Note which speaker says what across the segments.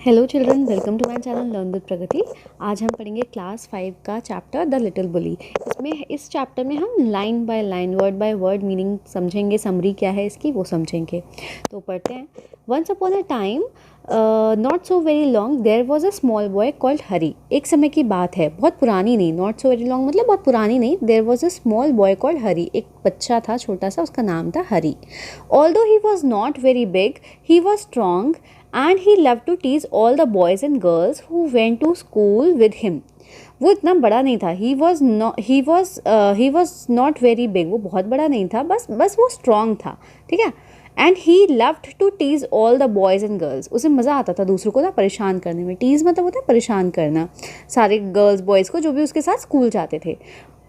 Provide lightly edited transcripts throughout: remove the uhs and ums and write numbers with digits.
Speaker 1: Hello children, welcome to my channel learn with Pragati. आज हम पढ़ेंगे क्लास 5 का चैप्टर द लिटिल बुली। इस चैप्टर में हम line by line, word by word meaning समझेंगे, समरी क्या है इसकी वो समझेंगे। तो पढ़ते हैं। Once upon a time, not so very long, there was a small boy called Hari. एक समय की बात है, बहुत पुरानी नहीं। नॉट सो वेरी लॉन्ग मतलब बहुत पुरानी नहीं। There was a small boy called Hari. एक बच्चा था छोटा सा, उसका नाम था Hari. Although he was not very big, he was strong and he loved to tease all the boys and girls who went to school with him. वो इतना बड़ा नहीं था। he was not very big, वो बहुत बड़ा नहीं था, बस वो strong था, ठीक है। And he loved to tease all the boys and girls. उसे मज़ा आता था दूसरों को ना परेशान करने में। टीज मतलब होता है परेशान करना, सारे गर्ल्स बॉयज़ को जो भी उसके साथ स्कूल जाते थे।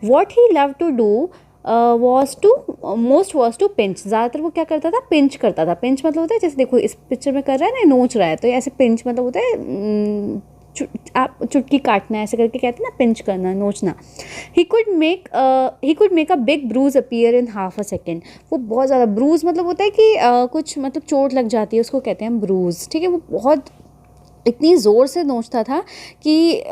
Speaker 1: What he loved to do was to pinch. ज़्यादातर वो क्या करता था, पिंच करता था। पिंच मतलब होता है, जैसे देखो इस पिक्चर में कर रहा है ना, नोच रहा है, तो ऐसे पिंच मतलब होता है आप चुटकी काटना, ऐसे करके कहते हैं ना, पिंच करना, नोचना। He could make a big bruise appear in half a second. वो बहुत ज़्यादा, ब्रूज मतलब होता है कि कुछ मतलब चोट लग जाती है, उसको कहते हैं ब्रूज, ठीक है। वो बहुत इतनी ज़ोर से नोचता था कि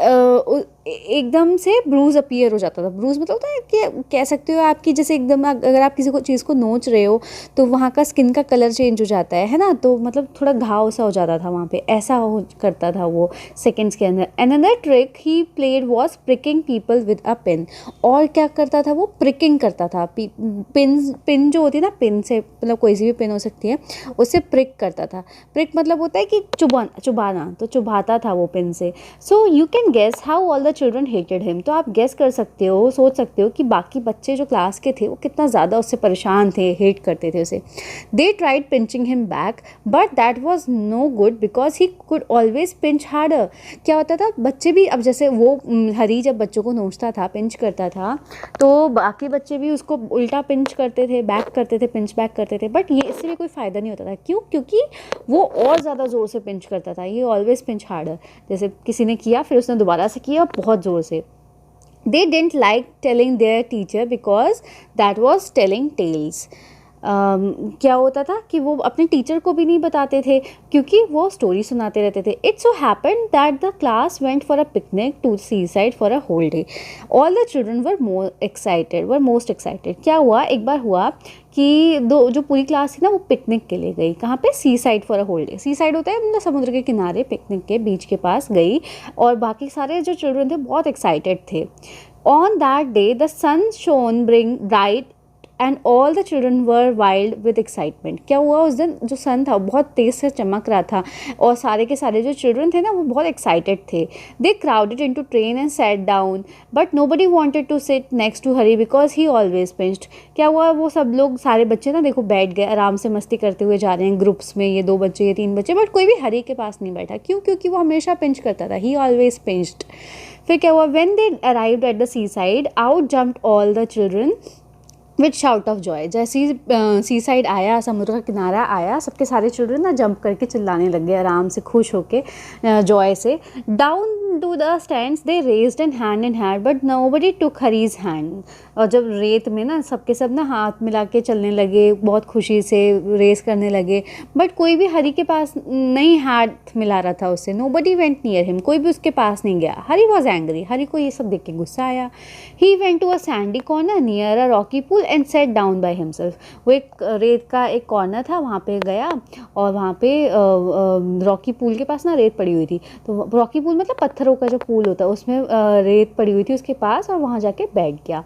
Speaker 1: एकदम से ब्रूज अपीयर हो जाता था। ब्रूज मतलब होता है कि कह सकते हो आपकी, जैसे एकदम अगर आप किसी को चीज़ को नोच रहे हो तो वहाँ का स्किन का कलर चेंज हो जाता है ना, तो मतलब थोड़ा घाव सा हो जाता था वहाँ पे, ऐसा हो करता था वो सेकंड्स के अंदर। Another trick he played was pricking people with a pin. और क्या करता था वो, प्रिकिंग करता था। पिन जो होती है ना, पिन से मतलब कोई सी भी पिन हो सकती है, उससे प्रिक करता था। प्रिक मतलब होता है कि चुबाना, तो चुभाता था वो पिन से। So you can guess how all the children hated him. तो आप गेस कर सकते हो, सोच सकते हो कि बाकी बच्चे जो क्लास के थे वो कितना ज़्यादा उससे परेशान थे, हेट करते थे उसे। They tried pinching him back but that was no good because he could always pinch harder. क्या होता था, बच्चे भी, अब जैसे वो हरी जब बच्चों को नोचता था, पिंच करता था, तो बाकी बच्चे भी उसको उल्टा पिंच करते थे, बैक करते थे, पिंच बैक करते थे। बट ये इससे भी कोई फ़ायदा नहीं होता था। क्यों? क्योंकि वो और ज़्यादा ज़ोर से पिंच करता था। ये ऑलवेज पिंच हार्डर। जैसे किसी ने किया, फिर उसने दोबारा से किया बहुत ज़ोर से। They didn't like telling their teacher because that was telling tales. क्या होता था कि वो अपने टीचर को भी नहीं बताते थे क्योंकि वो स्टोरी सुनाते रहते थे। It so happened that the class went for a picnic to seaside for a whole day. All the children were most excited. क्या हुआ, एक बार हुआ कि जो पूरी क्लास थी ना, वो पिकनिक के लिए गई। कहाँ पे? Seaside for a whole day. Seaside होता है मतलब समुद्र के किनारे, पिकनिक के बीच के पास गई, और बाकी सारे जो चिल्ड्रन थे बहुत एक्साइटेड थे। On that day the sun shone bright and all the children were wild with excitement. क्या हुआ, उस दिन जो सन था वो बहुत तेज़ से चमक रहा था, और सारे के सारे जो चिल्ड्रन थे ना, वो बहुत एक्साइटेड थे। They crowded into train and sat down but nobody wanted to sit next to Hari because he always pinched. क्या हुआ, वो सब लोग, सारे बच्चे ना देखो बैठ गए, आराम से मस्ती करते हुए जा रहे हैं ग्रुप्स में, ये 2 बच्चे, ये 3 बच्चे, बट कोई भी हरी के पास नहीं बैठा। क्यों? क्योंकि वो हमेशा पिंच करता था, ही ऑलवेज पिंच्ड। फिर क्या हुआ, when they arrived at the seaside out jumped all the children with shout of joy. जैसे ही सी साइड आया, समुद्र का किनारा आया, सबके सारे चिल्ड्रन ना जंप करके चिल्लाने लगे आराम से, खुश होके, जॉय से। Down to the stands they raced an hand in hand but nobody took Harry's hand. और जब रेत में ना सबके सब ना हाथ मिला के चलने लगे, बहुत खुशी से रेस करने लगे, बट कोई भी हरी के पास नहीं हाथ मिला रहा था उससे। नोबडी वेंट नियर हिम, कोई भी उसके पास नहीं गया। हरी वॉज एंग्री, हरी को ये सब देख के गुस्सा आया। He went to a sandy corner near a rocky pool and sat down by himself. वो एक रेत का एक कॉर्नर था, वहाँ पे गया, और वहाँ पे रॉकी पूल के पास ना रेत पड़ी हुई थी। तो रॉकी पूल मतलब पत्थरों का जो पूल होता है, उसमें रेत पड़ी हुई थी उसके पास, और वहाँ जाके बैठ गया।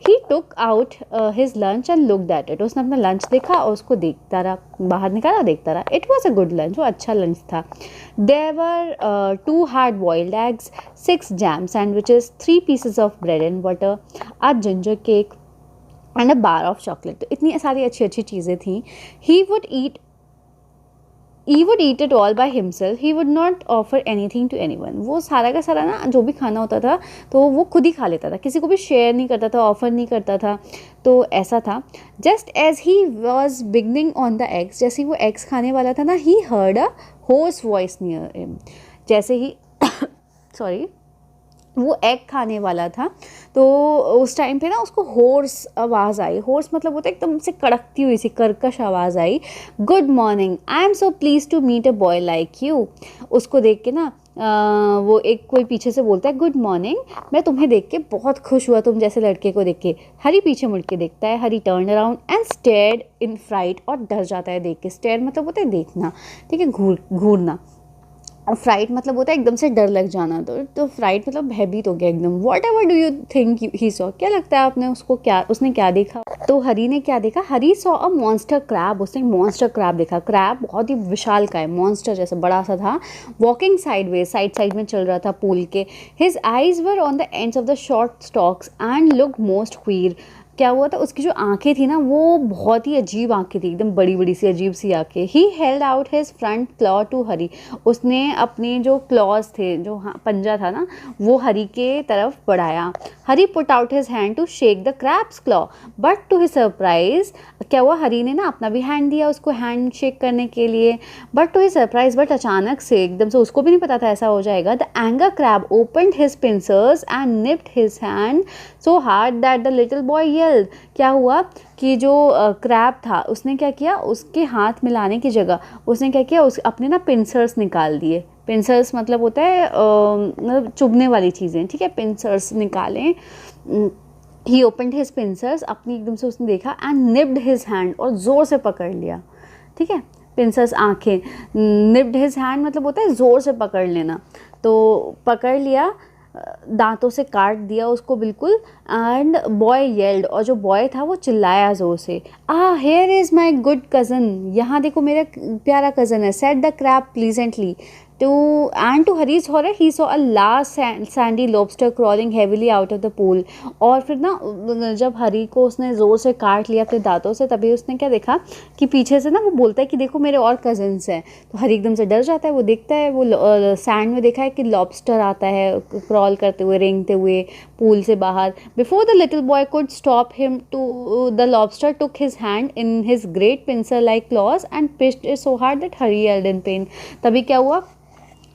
Speaker 1: He took out his lunch and looked at it. उसने अपना लंच देखा और उसको देखता रहा, बाहर निकाला, देखता रहा। It was a good lunch, वो अच्छा लंच था। There were 2 hard boiled eggs, 6 jam sandwiches, 3 pieces of bread and butter, a ginger cake and a bar of chocolate. तो इतनी सारी अच्छी अच्छी चीज़ें थी। He would eat it all by himself, he would not offer anything to anyone. वो सारा का सारा ना जो भी खाना होता था तो वो खुद ही खा लेता था, किसी को भी शेयर नहीं करता था, ऑफर नहीं करता था। तो ऐसा था। Just as he was beginning on the eggs, जैसे ही वो एग्स खाने वाला था ना, he heard a hoarse voice near him. जैसे ही सॉरी वो एग खाने वाला था। तो उस टाइम पे ना उसको होर्स आवाज़ आई। होर्स मतलब होता है एकदम से कड़कती हुई सी कर्कश आवाज़ आई, good morning, I am so pleased to meet a boy like you. उसको देख के ना वो एक कोई पीछे से बोलता है, गुड मॉर्निंग, मैं तुम्हें देख के बहुत खुश हुआ, तुम जैसे लड़के को देख के। हरी पीछे मुड़ के देखता है, Hari turn around and stared in fright, और डर जाता है देख के। स्टेयर मतलब होता है देखना, ठीक है, घूरना। और फ्राइट मतलब होता है एकदम से डर लग जाना। तो फ्राइट मतलब भयभीत हो गया एकदम। What ever do you think he saw, क्या लगता है आपने उसको क्या, उसने क्या देखा? तो हरी ने क्या देखा? हरी सॉ अ मॉन्स्टर क्रैब, उसने मॉन्स्टर क्रैब देखा। क्रैब बहुत ही विशाल का है, मॉन्स्टर जैसे बड़ा सा था। वॉकिंग साइडवेज, साइड में चल रहा था पूल के। His eyes were on the ends of the short stocks and look most queer. क्या हुआ था, उसकी जो आंखें थी ना वो बहुत ही अजीब आंखें थी, एकदम बड़ी बड़ी सी अजीब सी आंखें। He held out his front claw to Hari, उसने अपने जो क्लॉज थे, जो पंजा था ना, वो हरी के तरफ बढ़ाया। Hari put out his hand to shake the crab's claw, but to his surprise क्या हुआ, हरी ने ना अपना भी हैंड दिया उसको हैंड शेक करने के लिए। But to his surprise, but अचानक से एकदम से, उसको भी नहीं पता था ऐसा हो जाएगा, the angry crab opened his pincers and nipped his hand so hard that the little boy yelled. क्या हुआ कि जो क्रैब था उसने क्या किया, उसके हाथ मिलाने की जगह उसने क्या किया, उस अपने ना पिंसर्स निकाल दिए। पिंसर्स मतलब होता है मतलब चुभने वाली चीज़ें, ठीक है, पिंसर्स निकालें। ही ओपनड हिज पिंसर्स, अपनी एकदम से उसने देखा, एंड निप्ड हिज हैंड, और ज़ोर से पकड़ लिया, ठीक है। पिंसर्स आँखें, निप्ड हिज हैंड मतलब होता है ज़ोर से पकड़ लेना। तो पकड़ लिया, दांतों से काट दिया उसको बिल्कुल। एंड बॉय येल्ड, और जो बॉय था वो चिल्लाया जोर से, here is my good cousin, यहाँ देखो मेरा प्यारा कज़न है। Said the crab pleasantly too and to Harry's horror he saw a large sandy lobster crawling heavily out of the pool. और फिर ना जब हरी को उसने ज़ोर से काट लिया अपने दांतों से, तभी उसने क्या देखा कि पीछे से ना वो बोलता है कि देखो मेरे और कज़न्स हैं। तो हरी एकदम से डर जाता है, वो देखता है, वो सैंड में देखा है कि लॉबस्टर आता है क्रॉल करते हुए, रेंगते हुए पूल से बाहर। Before the little boy could stop him to the lobster took his hand in his great pincer like claws and pinched it so hard that Harry yelled in pain. तभी क्या हुआ,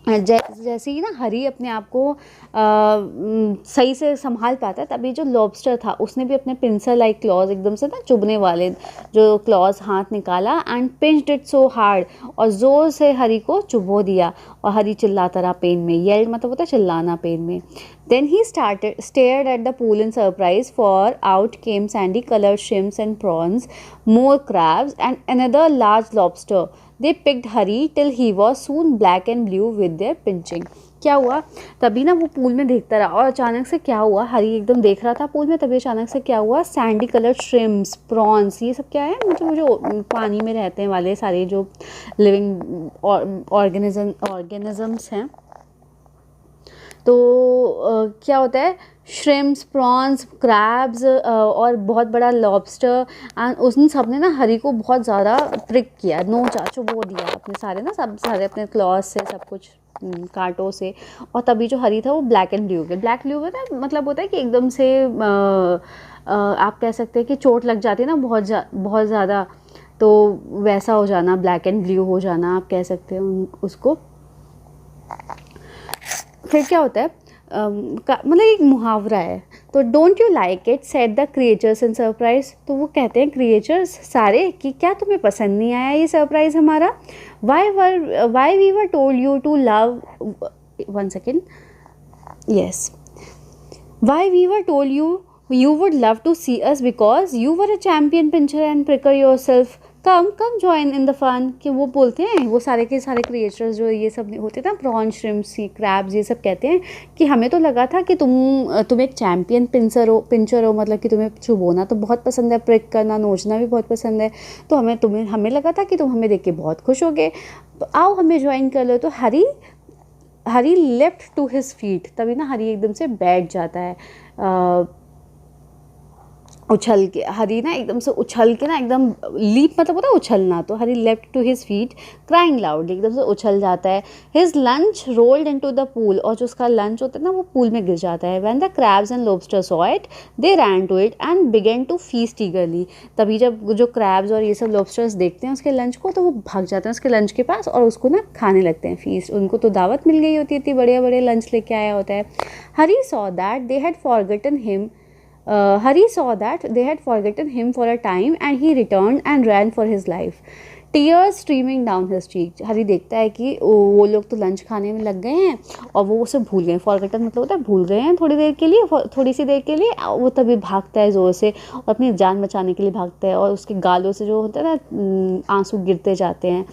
Speaker 1: जैसे ही ना हरी अपने आप को सही से संभाल पाता है, तभी जो लॉबस्टर था उसने भी अपने पिंसर लाइक क्लॉज, एकदम से ना चुभने वाले जो क्लॉज, हाथ निकाला and pinched it so hard, और ज़ोर से हरी को चुभो दिया। और हरी चिल्लाता रहा पेन में, येल्ड मतलब होता है चिल्लाना पेन में। Then he stared at the pool in surprise, for out came sandy colored shrimps and prawns, more crabs, and another large lobster. They picked Hari till he was soon black and blue with their pinching. क्या हुआ, तभी ना वो pool में देखता रहा, और अचानक से क्या हुआ, हरी एकदम देख रहा था पूल में, तभी अचानक से क्या हुआ, सैंडी कलर श्रिम्स, प्रॉन्स, ये सब क्या है, जो पानी में रहते हैं वाले सारे जो लिविंग ऑर्गेनिजम्स हैं। तो क्या होता है, श्रिम्प्स, प्रॉन्स, क्रैब्स और बहुत बड़ा लॉबस्टर, एंड उन सब ने ना हरी को बहुत ज़्यादा प्रिक किया, नोचा, चुभो दिया अपने सारे ना, सब सारे अपने क्लॉज से, सब कुछ कांटों से। और तभी जो हरी था वो ब्लैक एंड ब्लू हो गया। ब्लैक ब्लू मतलब होता है कि एकदम से आप कह सकते हैं कि चोट लग जाती है ना बहुत ज़्यादा, तो वैसा हो जाना, ब्लैक एंड ब्लू हो जाना, आप कह सकते हैं उसको। फिर क्या होता है, मतलब एक मुहावरा है, तो don't you like it, said the creatures in surprise. तो वो कहते हैं क्रिएचर्स सारे कि क्या तुम्हें पसंद नहीं आया ये सरप्राइज हमारा? Why we were told you to love, one second, yes, why we were told you would love to see us because you were a champion pincher and pricker yourself. Come join in the fun. कि वो बोलते हैं, वो सारे के सारे creatures जो ये सब होते थे ना, प्रॉन, श्रिम्प्स, क्रैब्स, ये सब कहते हैं कि हमें तो लगा था कि तुम एक चैम्पियन पिंचर हो, मतलब कि तुम्हें चुभोना तो बहुत पसंद है, प्रिक करना, नोचना भी बहुत पसंद है, तो हमें लगा था कि तुम हमें देख के बहुत खुश होगे, तो आओ हमें ज्वाइन कर लो। तो Hari left to his feet, तभी ना हरी एकदम से बैठ जाता है उछल के हरी ना एकदम से उछल के ना एकदम लीप मतलब होता है उछलना, तो Hari left to his feet crying loudly, एकदम से उछल जाता है। His lunch rolled into the pool, और जो उसका लंच होता है ना वो पूल में गिर जाता है। When the crabs and lobster saw it they ran to it and began to feast eagerly. तभी जब जो क्रैब्स और ये सब लॉबस्टर्स देखते हैं उसके लंच को, तो वो भाग जाते हैं उसके लंच के पास और उसको ना खाने लगते हैं, फीस्ट। उनको तो दावत मिल गई होती है, इतनी बढ़िया बढ़िया लंच लेके आया होता है। Hari saw that they had forgotten him Hari saw that they had forgotten him for a time and he returned and ran for his life. Tears streaming down his cheek. हरी देखता है कि वो लोग तो लंच खाने में लग गए हैं और वो उसे भूल गए। फॉरगेटन मतलब होता है भूल गए हैं थोड़ी देर के लिए, थोड़ी सी देर के लिए। वो तभी भागता है ज़ोर से और अपनी जान बचाने के लिए भागता है, और उसके गालों से जो होता है ना आंसू गिरते जाते हैं।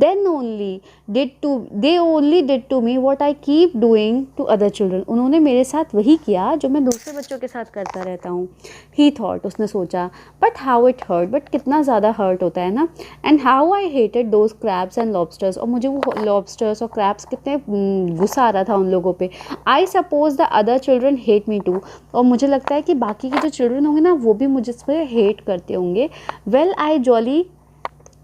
Speaker 1: Then only they only did to me what I keep doing to other children. उन्होंने मेरे साथ वही किया जो मैं दूसरे बच्चों के साथ करता रहता हूँ। He thought, उसने सोचा, but how it hurt, but कितना ज़्यादा hurt होता है ना। And how I hated those crabs and lobsters, और मुझे वो lobsters और crabs कितने गुस्सा आ रहा था उन लोगों पे। I suppose the other children hate me too, और मुझे लगता है कि बाकी के जो चिल्ड्रन होंगे ना वो भी मुझे पे हेट करते होंगे। Well I jolly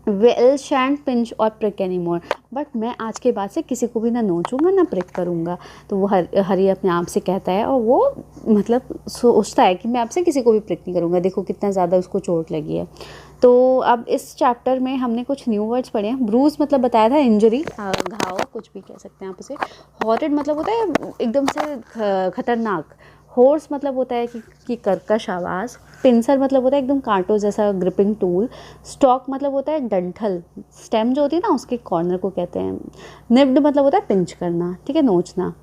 Speaker 1: well shan't pinch or prick any more, but मैं आज के बाद से किसी को भी ना नोचूंगा ना प्रिक करूँगा। तो वो हरी अपने आप से कहता है, और वो मतलब सोचता है कि मैं आपसे किसी को भी प्रिक नहीं करूँगा। देखो कितना ज़्यादा उसको चोट लगी है। तो अब इस चैप्टर में हमने कुछ न्यू वर्ड्स पढ़े हैं। ब्रूज मतलब बताया था इंजरी, घाव कुछ भी कह सकते हैं आप उसे। हॉरेड मतलब होता है एकदम से खतरनाक। होर्स मतलब होता है कि कर्कश आवाज़। पिंसर मतलब होता है एकदम कांटों जैसा ग्रिपिंग टूल। स्टॉक मतलब होता है डंठल, स्टेम जो होती है ना उसके कॉर्नर को कहते हैं। निब्ड मतलब होता है पिंच करना, ठीक है, नोचना।